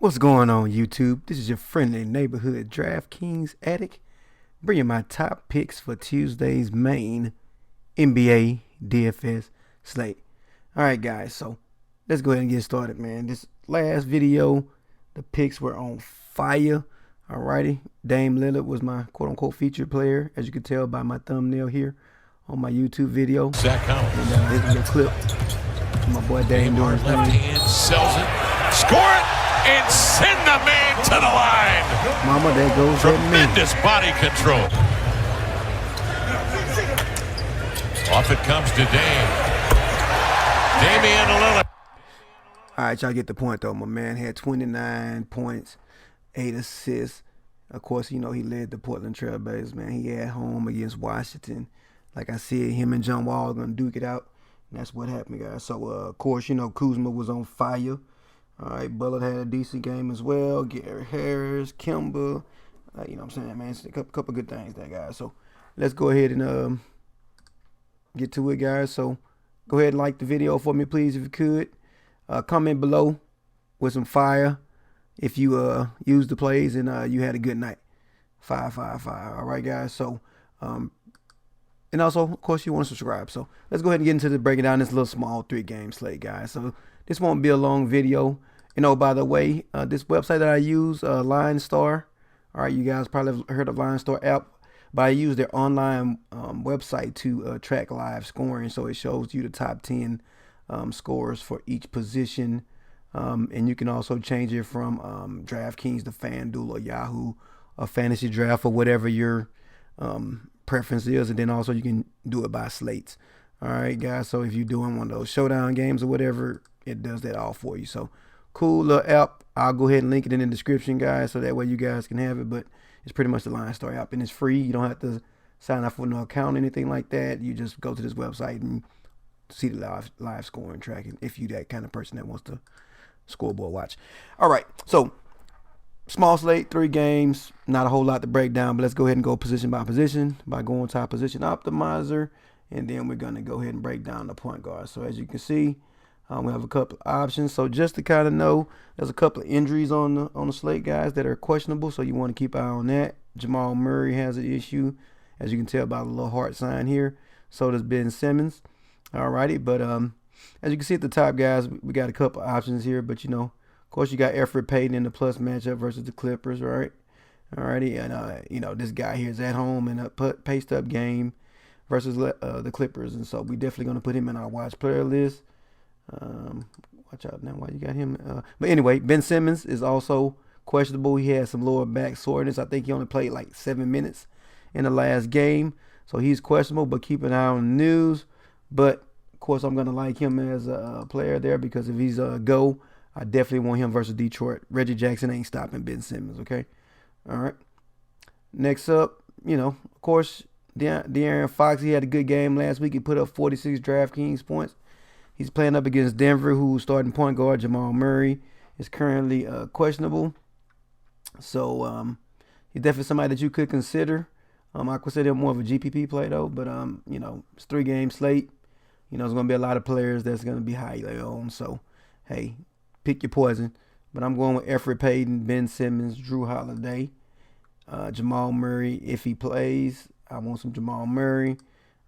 What's going on, YouTube? This is your friendly neighborhood DraftKings addict, bringing my top picks for Tuesday's main NBA DFS slate. All right, guys, so let's go ahead and get started, man. This last video, the picks were on fire. Alrighty, Dame Lillard was my quote-unquote featured player, as you can tell by my thumbnail here on my YouTube video. Zach Collins. And this is a clip of my boy Dame doing his thing. Left hand, sells it, score it, and send the man to the line. Mama, there goes tremendous body control. Off it comes to Dame. Damian Lillard. All right, y'all get the point, though. My man had 29 points, 8 assists. Of course, you know, he led the Portland Trail Blazers, man. He had home against Washington. Like I said, him and John Wall are going to duke it out. And that's what happened, guys. So, of course, you know, Kuzma was on fire. All right, Bullock had a decent game as well. Gary Harris, Kimber. You know what I'm saying, man? It's a couple good things there, guys. So, let's go ahead and get to it, guys. So, go ahead and like the video for me, please, if you could. Comment below with some fire if you used the plays and you had a good night. Fire. All right, guys. So, and also, of course, you want to subscribe. So, let's go ahead and get into breaking down this little small 3-game slate, guys. So, this won't be a long video. You know, by the way, this website that I use, Line Star. All right, you guys probably have heard of Line Star app, but I use their online website to track live scoring. So it shows you the top 10 scores for each position. And you can also change it from DraftKings to FanDuel or Yahoo or Fantasy Draft or whatever your preference is. And then also you can do it by slates. All right, guys. So if you're doing one of those showdown games or whatever, it does that all for you. So cool little app. I'll go ahead and link it in the description, guys, so that way you guys can have it. But it's pretty much the Line Star app, and it's free. You don't have to sign up for no account or anything like that. You just go to this website and see the live scoring tracking if you that kind of person that wants to scoreboard watch. All right, so small slate, 3 games, not a whole lot to break down, but let's go ahead and go position by position by going to our position optimizer, and then we're going to go ahead and break down the point guard. So as you can see, we have a couple of options. So just to kind of know, there's a couple of injuries on the slate, guys, that are questionable. So you want to keep an eye on that. Jamal Murray has an issue, as you can tell by the little heart sign here. So does Ben Simmons. Alrighty, but as you can see at the top, guys, we got a couple of options here. But you know, of course, you got Elfrid Payton in the plus matchup versus the Clippers, right? Alrighty, and you know, this guy here is at home in a paced up game versus the Clippers, and so we definitely going to put him in our watch player list. Watch out now why you got him. But anyway, Ben Simmons is also questionable. He had some lower back soreness. I think he only played like 7 minutes in the last game, so he's questionable. But keep an eye on the news. But of course, I'm gonna like him as a player there because if he's a go, I definitely want him versus Detroit. Reggie Jackson ain't stopping Ben Simmons. Okay, all right. Next up, you know, of course, De'Aaron Fox. He had a good game last week. He put up 46 DraftKings points. He's playing up against Denver, who's starting point guard Jamal Murray is currently questionable. So he's definitely somebody that you could consider. I consider him more of a GPP play though, but you know, it's 3-game slate. You know, there's gonna be a lot of players that's gonna be highly owned. So hey, pick your poison. But I'm going with Elfrid Payton, Ben Simmons, Drew Holiday, Jamal Murray. If he plays, I want some Jamal Murray.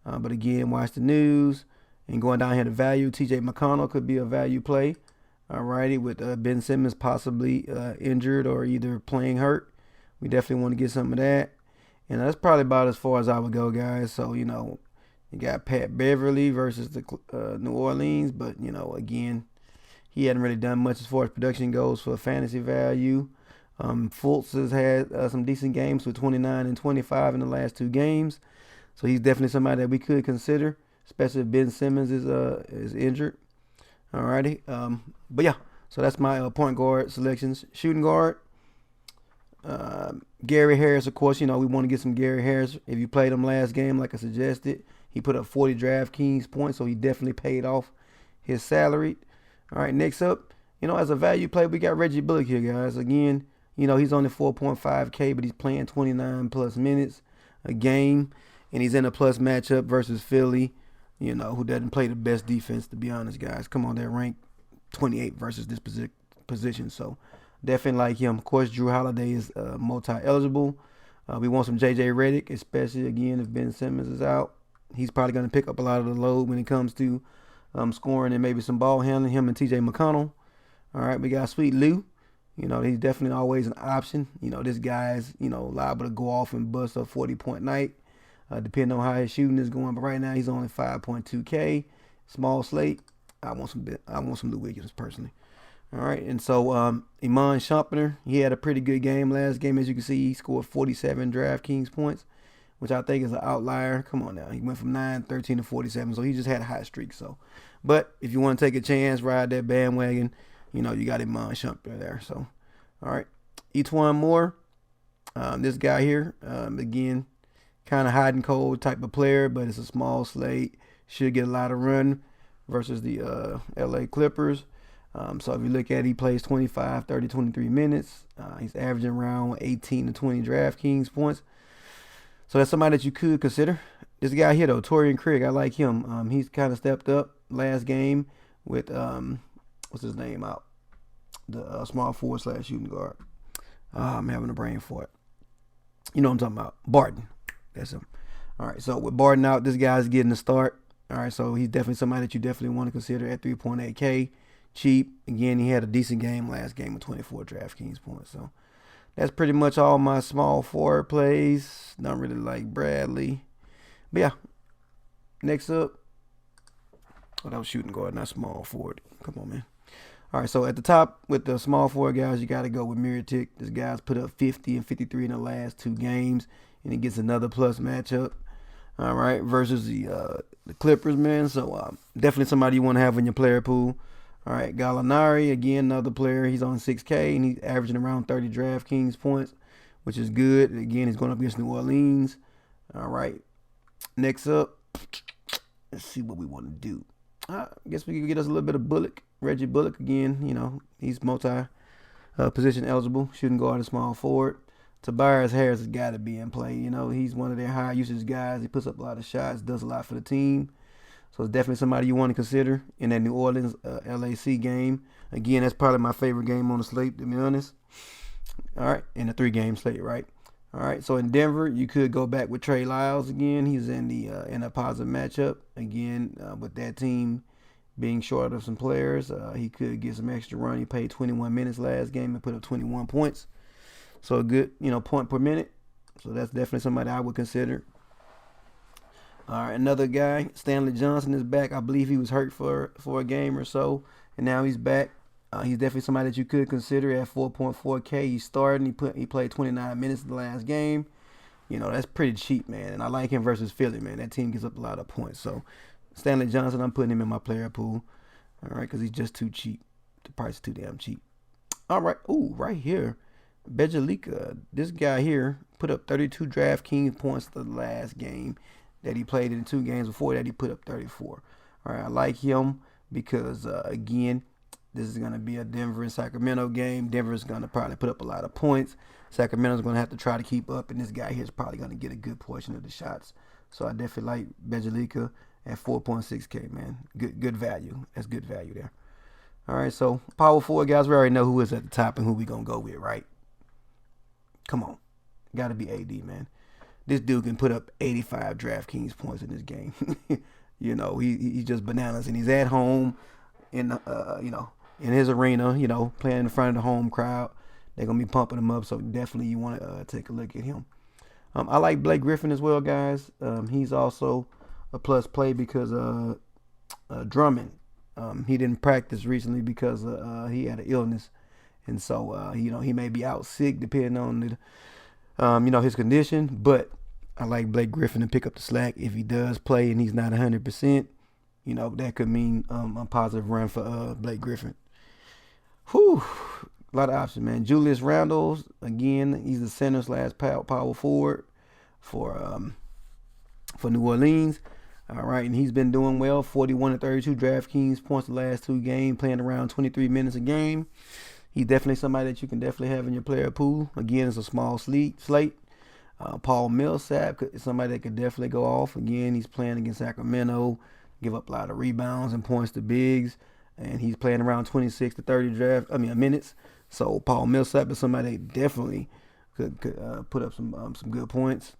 But again, watch the news. And going down here to value, TJ McConnell could be a value play. All righty, with Ben Simmons possibly injured or either playing hurt. We definitely want to get some of that. And that's probably about as far as I would go, guys. So, you know, you got Pat Beverly versus the New Orleans. But, you know, again, he hadn't really done much as far as production goes for fantasy value. Fultz has had some decent games with 29 and 25 in the last 2 games. So he's definitely somebody that we could consider, especially if Ben Simmons is injured. Alrighty. But yeah, so that's my point guard selections. Shooting guard, Gary Harris, of course, you know, we want to get some Gary Harris. If you played him last game, like I suggested, he put up 40 DraftKings points, so he definitely paid off his salary. All right, next up, you know, as a value play, we got Reggie Bullock here, guys. Again, you know, he's only 4.5K, but he's playing 29 plus minutes a game, and he's in a plus matchup versus Philly, you know, who doesn't play the best defense, to be honest, guys. Come on, they're ranked 28 versus this position. So Definitely like him. Of course, Drew Holiday is multi-eligible. We want some J.J. Redick, especially again if Ben Simmons is out. He's probably going to pick up a lot of the load when it comes to scoring and maybe some ball handling. Him and T.J. McConnell. All right, we got Sweet Lou. He's definitely always an option. This guy's liable to go off and bust a 40-point night, depending on how his shooting is going. But right now he's only 5.2K, small slate. I want some Lou Williams personally. All right, and so Iman Shumpner, he had a pretty good game last game. As you can see, he scored 47 DraftKings points, which I think is an outlier. Come on now. He went from 9, 13 to 47, so he just had a hot streak. So, but if you want to take a chance, ride that bandwagon, you got Iman Shumpner there. So, all right. Etwan Moore, this guy here, again, kind of hot and cold type of player, but it's a small slate. Should get a lot of run versus the LA Clippers. So if you look at it, he plays 25, 30, 23 minutes. He's averaging around 18 to 20 DraftKings points. So that's somebody that you could consider. This guy here, though, Torian Craig, I like him. He's kind of stepped up last game with, what's his name out? The small forward / shooting guard. I'm having a brain for it. You know what I'm talking about. Barton. That's him. All right, so with Barton out, this guy's getting the start. All right, so he's definitely somebody that you definitely want to consider at 3.8K. Cheap. Again, he had a decent game last game with 24 DraftKings points. So that's pretty much all my small forward plays. Not really like Bradley. But yeah. Next up. Oh, that was shooting guard, not small forward. Come on, man. All right, so at the top with the small forward guys, you got to go with Mirotic. This guy's put up 50 and 53 in the last 2 games, and he gets another plus matchup. All right, versus the Clippers, man. So definitely somebody you want to have in your player pool. All right, Gallinari, again, another player. He's on 6K, and he's averaging around 30 DraftKings points, which is good. Again, he's going up against New Orleans. All right, next up, let's see what we want to do. I guess we can get us a little bit of Bullock. Reggie Bullock, again, he's multi-position eligible, shooting guard and small forward. Tobias Harris has got to be in play. He's one of their high usage guys. He puts up a lot of shots, does a lot for the team. So it's definitely somebody you want to consider in that New Orleans LAC game. Again, that's probably my favorite game on the slate, to be honest. All right, in the 3-game slate, right? All right, so in Denver, you could go back with Trey Lyles again. He's in a positive matchup. Again, with that team being short of some players, he could get some extra run. He played 21 minutes last game and put up 21 points. So a good, point per minute. So that's definitely somebody I would consider. All right, another guy, Stanley Johnson is back. I believe he was hurt for a game or so, and now he's back. He's definitely somebody that you could consider at 4.4K. He's starting. He played 29 minutes in the last game. That's pretty cheap, man. And I like him versus Philly, man. That team gives up a lot of points. So Stanley Johnson, I'm putting him in my player pool. All right, because he's just too cheap. The price is too damn cheap. All right, right here, Bjelica. This guy here put up 32 DraftKings points the last game that he played in 2 games. Before that, he put up 34. All right, I like him because, again, this is going to be a Denver and Sacramento game. Denver is going to probably put up a lot of points. Sacramento's going to have to try to keep up, and this guy here is probably going to get a good portion of the shots. So I definitely like Bjelica at 4.6K, man. Good value. That's good value there. All right, so power forward guys, we already know who is at the top and who we going to go with, right? Come on. Got to be AD, man. This dude can put up 85 DraftKings points in this game. He's just bananas, and he's at home in in his arena, playing in front of the home crowd. They're gonna be pumping him up, so definitely you want to take a look at him. I like Blake Griffin as well, guys. He's also a plus play because Drummond, he didn't practice recently because he had an illness, and so he may be out sick depending on the his condition, but I like Blake Griffin to pick up the slack if he does play and he's not 100%. That could mean a positive run for Blake Griffin. Whew, a lot of options, man. Julius Randle, again, he's the center / power forward for New Orleans. All right, and he's been doing well. 41 and 32 DraftKings points the last 2 games, playing around 23 minutes a game. He's definitely somebody that you can definitely have in your player pool. Again, it's a small slate. Paul Millsap is somebody that could definitely go off. Again, he's playing against Sacramento, give up a lot of rebounds and points to bigs, and he's playing around 26 to 30 minutes. So Paul Millsap is somebody that definitely could put up some good points.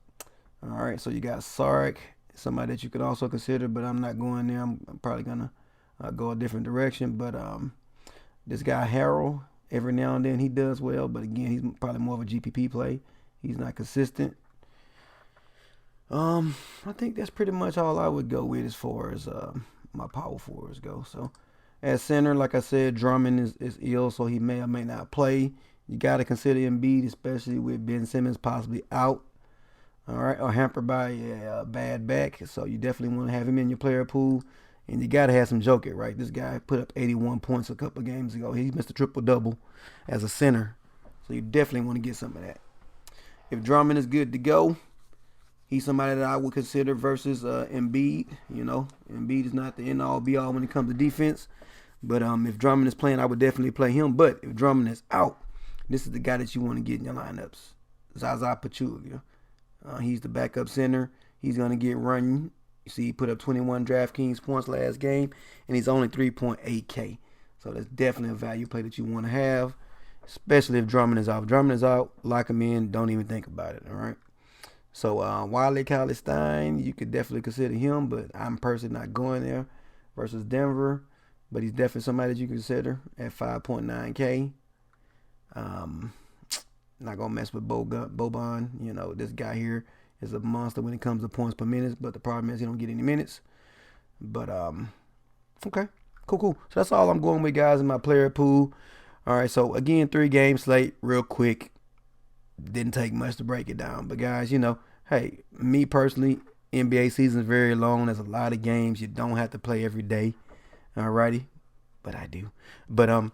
All right, so you got Sark, somebody that you could also consider, but I'm not going there. I'm probably gonna go a different direction. But this guy Harrell, every now and then he does well, but again, he's probably more of a GPP play. He's not consistent. I think that's pretty much all I would go with as far as my power forwards go. So at center, like I said, Drummond is ill, so he may or may not play. You got to consider Embiid, especially with Ben Simmons possibly out. All right, or hampered by a bad back. So you definitely want to have him in your player pool. And you got to have some joker, right? This guy put up 81 points a couple of games ago. He missed a triple-double as a center. So you definitely want to get some of that. If Drummond is good to go, he's somebody that I would consider versus Embiid. You know, Embiid is not the end-all, be-all when it comes to defense. But if Drummond is playing, I would definitely play him. But if Drummond is out, this is the guy that you want to get in your lineups. Zaza Pachulia. He's the backup center. He's going to get running. You see, he put up 21 DraftKings points last game, and he's only 3.8K. So that's definitely a value play that you want to have, especially if Drummond is out. If Drummond is out, lock him in. Don't even think about it, all right? So Wiley Cauley-Stein, you could definitely consider him, but I'm personally not going there versus Denver. But he's definitely somebody that you consider at 5.9K. Not going to mess with Boban. You know, this guy here is a monster when it comes to points per minute, but the problem is he don't get any minutes. But, okay, cool. So that's all I'm going with, guys, in my player pool. All right, so, again, 3-game slate real quick. Didn't take much to break it down. But, guys, you know, hey, me personally, NBA season is very long. There's a lot of games. You don't have to play every day. All righty? But I do. But,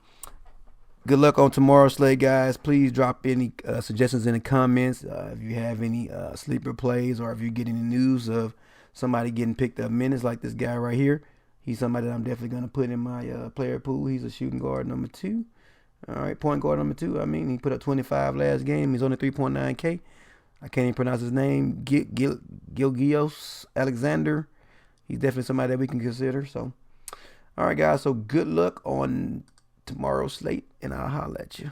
good luck on tomorrow's slate, guys. Please drop any suggestions in the comments. If you have any sleeper plays or if you get any news of somebody getting picked up minutes like this guy right here, he's somebody that I'm definitely going to put in my player pool. He's a shooting guard number 2. All right, point guard number 2. I mean, he put up 25 last game. He's only 3.9K. I can't even pronounce his name. Gilgios Alexander. He's definitely somebody that we can consider. So, all right, guys. So good luck on tomorrow's slate, and I'll holler at you.